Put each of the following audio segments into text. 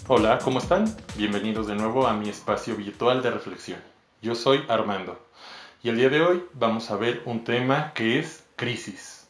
Hola, ¿cómo están? Bienvenidos de nuevo a mi espacio virtual de reflexión. Yo soy Armando y el día de hoy vamos a ver un tema que es crisis.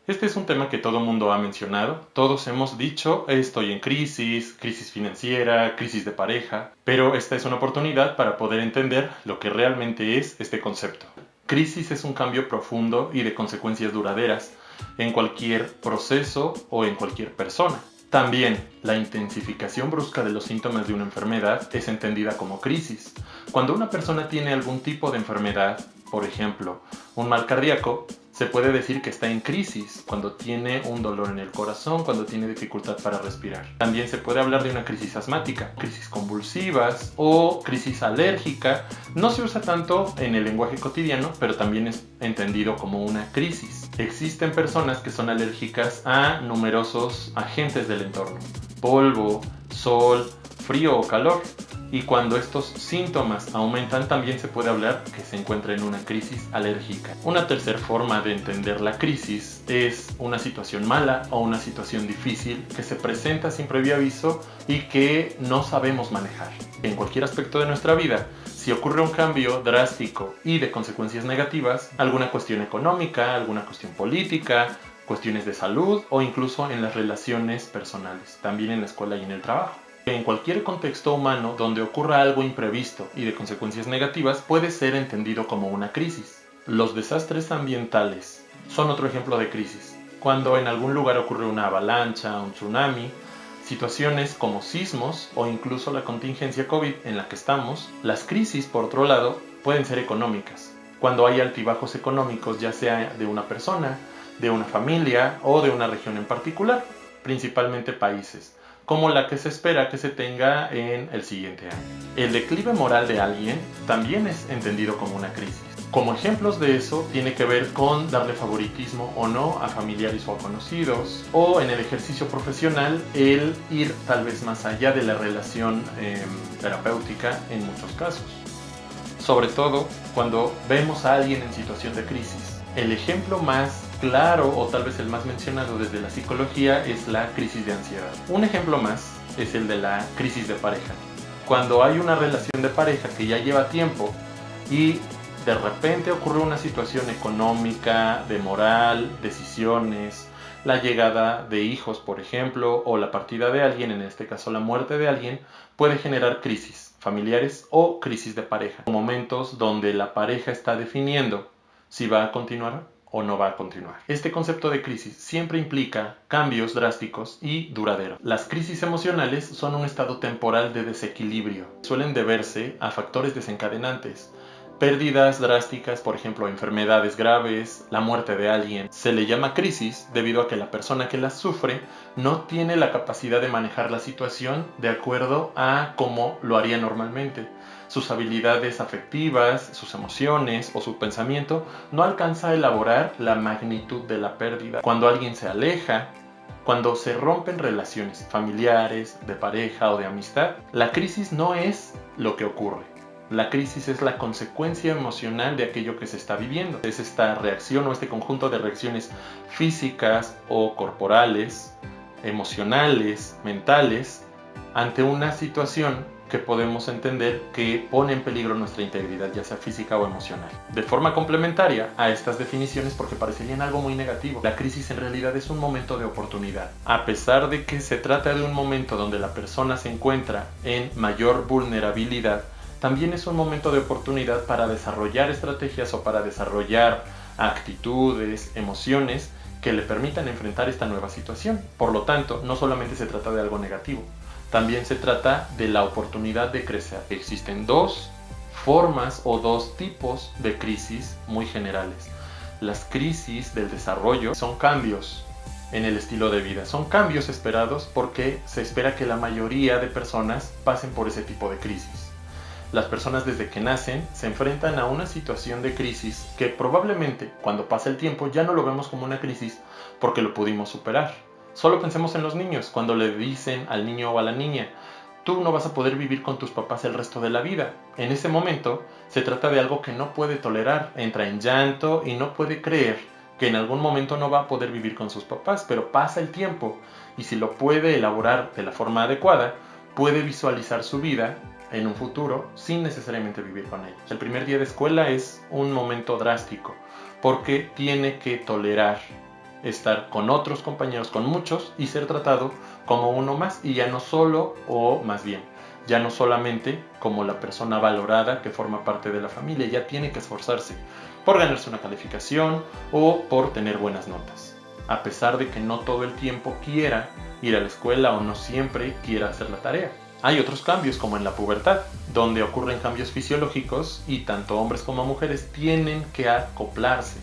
Este es un tema que todo mundo ha mencionado, todos hemos dicho estoy en crisis, crisis financiera, crisis de pareja, pero esta es una oportunidad para poder entender lo que realmente es este concepto. Crisis es un cambio profundo y de consecuencias duraderas en cualquier proceso o en cualquier persona. También, la intensificación brusca de los síntomas de una enfermedad es entendida como crisis. Cuando una persona tiene algún tipo de enfermedad, por ejemplo, un mal cardíaco, se puede decir que está en crisis cuando tiene un dolor en el corazón, cuando tiene dificultad para respirar. También se puede hablar de una crisis asmática, crisis convulsivas o crisis alérgica. No se usa tanto en el lenguaje cotidiano, pero también es entendido como una crisis. Existen personas que son alérgicas a numerosos agentes del entorno: polvo, sol, frío o calor. Y cuando estos síntomas aumentan, también se puede hablar que se encuentra en una crisis alérgica. Una tercera forma de entender la crisis es una situación mala o una situación difícil que se presenta sin previo aviso y que no sabemos manejar. En cualquier aspecto de nuestra vida, si ocurre un cambio drástico y de consecuencias negativas, alguna cuestión económica, alguna cuestión política, cuestiones de salud o incluso en las relaciones personales, también en la escuela y en el trabajo. En cualquier contexto humano donde ocurra algo imprevisto y de consecuencias negativas puede ser entendido como una crisis. Los desastres ambientales son otro ejemplo de crisis. Cuando en algún lugar ocurre una avalancha, un tsunami, situaciones como sismos o incluso la contingencia COVID en la que estamos, las crisis, por otro lado, pueden ser económicas. Cuando hay altibajos económicos, ya sea de una persona, de una familia o de una región en particular, principalmente países, como la que se espera que se tenga en el siguiente año. El declive moral de alguien también es entendido como una crisis. Como ejemplos de eso tiene que ver con darle favoritismo o no a familiares o a conocidos, o en el ejercicio profesional el ir tal vez más allá de la relación terapéutica en muchos casos. Sobre todo cuando vemos a alguien en situación de crisis. El ejemplo más claro o tal vez el más mencionado desde la psicología es la crisis de ansiedad. Un ejemplo más es el de la crisis de pareja. Cuando hay una relación de pareja que ya lleva tiempo y de repente ocurre una situación económica, de moral, decisiones, la llegada de hijos, por ejemplo, o la partida de alguien, en este caso la muerte de alguien, puede generar crisis familiares o crisis de pareja. Momentos donde la pareja está definiendo si va a continuar o no va a continuar. Este concepto de crisis siempre implica cambios drásticos y duraderos. Las crisis emocionales son un estado temporal de desequilibrio. Suelen deberse a factores desencadenantes: pérdidas drásticas, por ejemplo, enfermedades graves, la muerte de alguien. Se le llama crisis debido a que la persona que las sufre no tiene la capacidad de manejar la situación de acuerdo a cómo lo haría normalmente. Sus habilidades afectivas, sus emociones o su pensamiento no alcanza a elaborar la magnitud de la pérdida. Cuando alguien se aleja, cuando se rompen relaciones familiares, de pareja o de amistad, la crisis no es lo que ocurre. La crisis es la consecuencia emocional de aquello que se está viviendo. Es esta reacción o este conjunto de reacciones físicas o corporales, emocionales, mentales, ante una situación que podemos entender que pone en peligro nuestra integridad, ya sea física o emocional. De forma complementaria a estas definiciones, porque parecerían algo muy negativo, la crisis en realidad es un momento de oportunidad. A pesar de que se trata de un momento donde la persona se encuentra en mayor vulnerabilidad, también es un momento de oportunidad para desarrollar estrategias o para desarrollar actitudes, emociones que le permitan enfrentar esta nueva situación. Por lo tanto, no solamente se trata de algo negativo, también se trata de la oportunidad de crecer. Existen dos formas o dos tipos de crisis muy generales. Las crisis del desarrollo son cambios en el estilo de vida. Son cambios esperados porque se espera que la mayoría de personas pasen por ese tipo de crisis. Las personas desde que nacen se enfrentan a una situación de crisis que probablemente cuando pasa el tiempo ya no lo vemos como una crisis porque lo pudimos superar. Solo pensemos en los niños, cuando le dicen al niño o a la niña: tú no vas a poder vivir con tus papás el resto de la vida. En ese momento se trata de algo que no puede tolerar, entra en llanto y no puede creer que en algún momento no va a poder vivir con sus papás, pero pasa el tiempo y si lo puede elaborar de la forma adecuada, puede visualizar su vida en un futuro sin necesariamente vivir con ellos. El primer día de escuela es un momento drástico porque tiene que tolerar estar con otros compañeros, con muchos, y ser tratado como uno más, y ya no solo, o más bien, ya no solamente como la persona valorada que forma parte de la familia, ya tiene que esforzarse por ganarse una calificación o por tener buenas notas, a pesar de que no todo el tiempo quiera ir a la escuela o no siempre quiera hacer la tarea. Hay otros cambios como en la pubertad, donde ocurren cambios fisiológicos y tanto hombres como mujeres tienen que acoplarse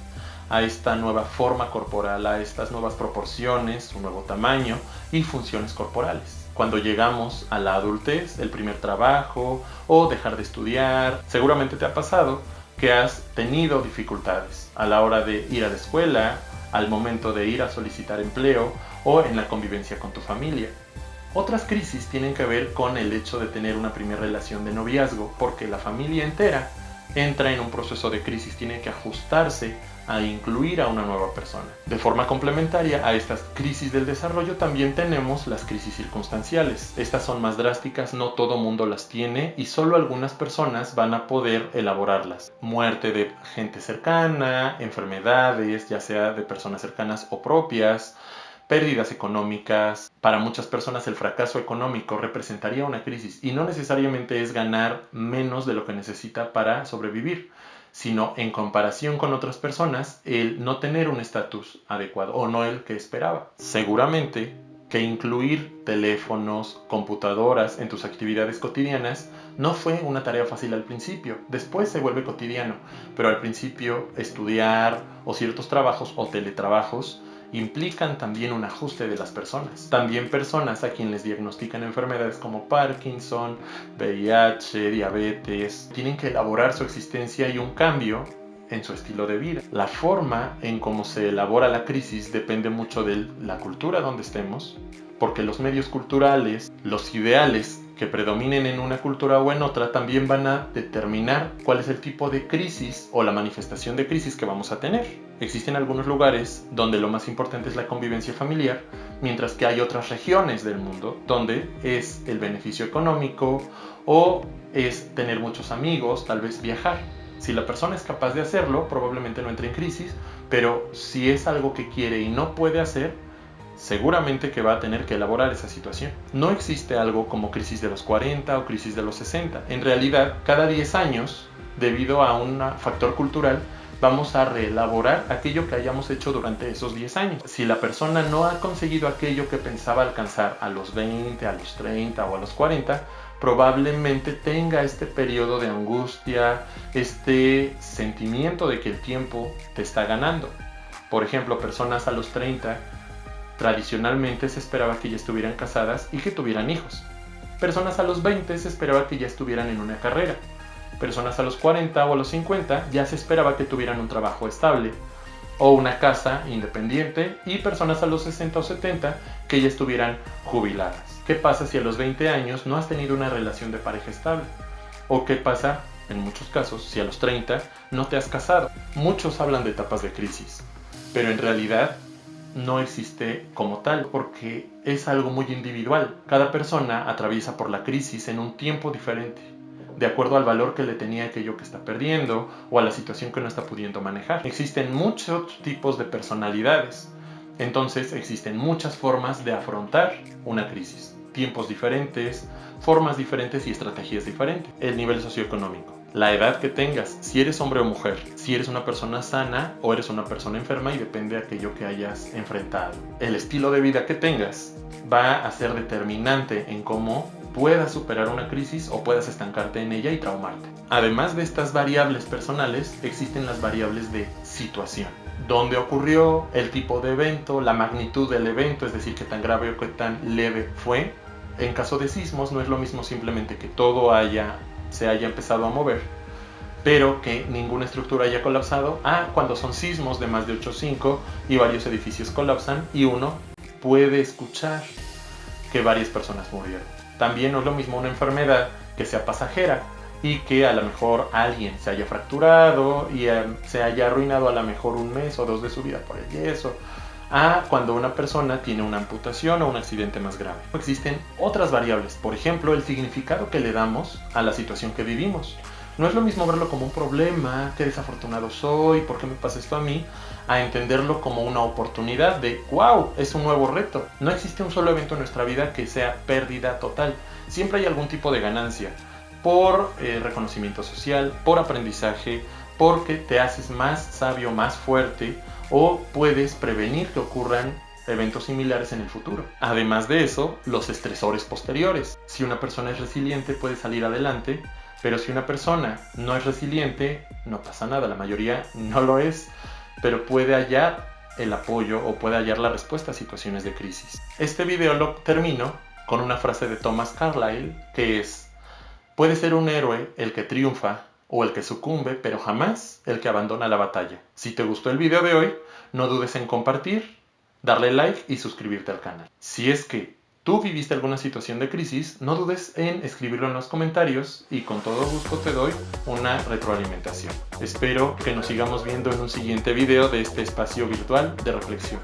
a esta nueva forma corporal, a estas nuevas proporciones, un nuevo tamaño y funciones corporales. Cuando llegamos a la adultez, el primer trabajo o dejar de estudiar, seguramente te ha pasado que has tenido dificultades a la hora de ir a la escuela, al momento de ir a solicitar empleo o en la convivencia con tu familia. Otras crisis tienen que ver con el hecho de tener una primera relación de noviazgo, porque la familia entera entra en un proceso de crisis, tiene que ajustarse a incluir a una nueva persona. De forma complementaria a estas crisis del desarrollo también tenemos las crisis circunstanciales. Estas son más drásticas, no todo mundo las tiene y solo algunas personas van a poder elaborarlas. Muerte de gente cercana, enfermedades, ya sea de personas cercanas o propias, pérdidas económicas. Para muchas personas el fracaso económico representaría una crisis y no necesariamente es ganar menos de lo que necesita para sobrevivir, sino en comparación con otras personas el no tener un estatus adecuado o no el que esperaba. Seguramente que incluir teléfonos, computadoras en tus actividades cotidianas no fue una tarea fácil al principio, después se vuelve cotidiano, pero al principio estudiar o ciertos trabajos o teletrabajos implican también un ajuste de las personas. También personas a quienes les diagnostican enfermedades como Parkinson, VIH, diabetes, tienen que elaborar su existencia y un cambio en su estilo de vida. La forma en cómo se elabora la crisis depende mucho de la cultura donde estemos, porque los medios culturales, los ideales que predominen en una cultura o en otra también van a determinar cuál es el tipo de crisis o la manifestación de crisis que vamos a tener. Existen algunos lugares donde lo más importante es la convivencia familiar, mientras que hay otras regiones del mundo donde es el beneficio económico o es tener muchos amigos, tal vez viajar. Si la persona es capaz de hacerlo, probablemente no entre en crisis, pero si es algo que quiere y no puede hacer, seguramente que va a tener que elaborar esa situación. No existe algo como crisis de los 40 o crisis de los 60. En realidad, cada 10 años, debido a un factor cultural, vamos a reelaborar aquello que hayamos hecho durante esos 10 años. Si la persona no ha conseguido aquello que pensaba alcanzar a los 20, a los 30 o a los 40, probablemente tenga este periodo de angustia, este sentimiento de que el tiempo te está ganando. Por ejemplo, personas a los 30, tradicionalmente se esperaba que ya estuvieran casadas y que tuvieran hijos. Personas a los 20 se esperaba que ya estuvieran en una carrera. Personas a los 40 o a los 50 ya se esperaba que tuvieran un trabajo estable o una casa independiente, y personas a los 60 o 70 que ya estuvieran jubiladas. ¿Qué pasa si a los 20 años no has tenido una relación de pareja estable? ¿O qué pasa, en muchos casos, si a los 30 no te has casado? Muchos hablan de etapas de crisis, pero en realidad no existe como tal, porque es algo muy individual. Cada persona atraviesa por la crisis en un tiempo diferente, de acuerdo al valor que le tenía aquello que está perdiendo o a la situación que no está pudiendo manejar. Existen muchos tipos de personalidades, entonces existen muchas formas de afrontar una crisis, tiempos diferentes, formas diferentes y estrategias diferentes. El nivel socioeconómico, la edad que tengas, si eres hombre o mujer, si eres una persona sana o eres una persona enferma, y depende de aquello que hayas enfrentado. El estilo de vida que tengas va a ser determinante en cómo puedas superar una crisis o puedas estancarte en ella y traumarte. Además de estas variables personales, existen las variables de situación. Dónde ocurrió, el tipo de evento, la magnitud del evento, es decir, qué tan grave o qué tan leve fue. En caso de sismos no es lo mismo simplemente que todo se haya empezado a mover, pero que ninguna estructura haya colapsado, cuando son sismos de más de 8.5 y varios edificios colapsan y uno puede escuchar que varias personas murieron. También no es lo mismo una enfermedad que sea pasajera y que a lo mejor alguien se haya fracturado y se haya arruinado a lo mejor un mes o dos de su vida por el yeso, a cuando una persona tiene una amputación o un accidente más grave. Existen otras variables, por ejemplo, el significado que le damos a la situación que vivimos. No es lo mismo verlo como un problema, qué desafortunado soy, por qué me pasa esto a mí, a entenderlo como una oportunidad de ¡wow! Es un nuevo reto. No existe un solo evento en nuestra vida que sea pérdida total. Siempre hay algún tipo de ganancia por reconocimiento social, por aprendizaje, porque te haces más sabio, más fuerte, o puedes prevenir que ocurran eventos similares en el futuro. Además de eso, los estresores posteriores. Si una persona es resiliente, puede salir adelante, pero si una persona no es resiliente, no pasa nada. La mayoría no lo es, pero puede hallar el apoyo o puede hallar la respuesta a situaciones de crisis. Este video lo termino con una frase de Thomas Carlyle que es: puede ser un héroe el que triunfa o el que sucumbe, pero jamás el que abandona la batalla. Si te gustó el video de hoy, no dudes en compartir, darle like y suscribirte al canal. Si es que tú viviste alguna situación de crisis, no dudes en escribirlo en los comentarios y con todo gusto te doy una retroalimentación. Espero que nos sigamos viendo en un siguiente video de este espacio virtual de reflexión.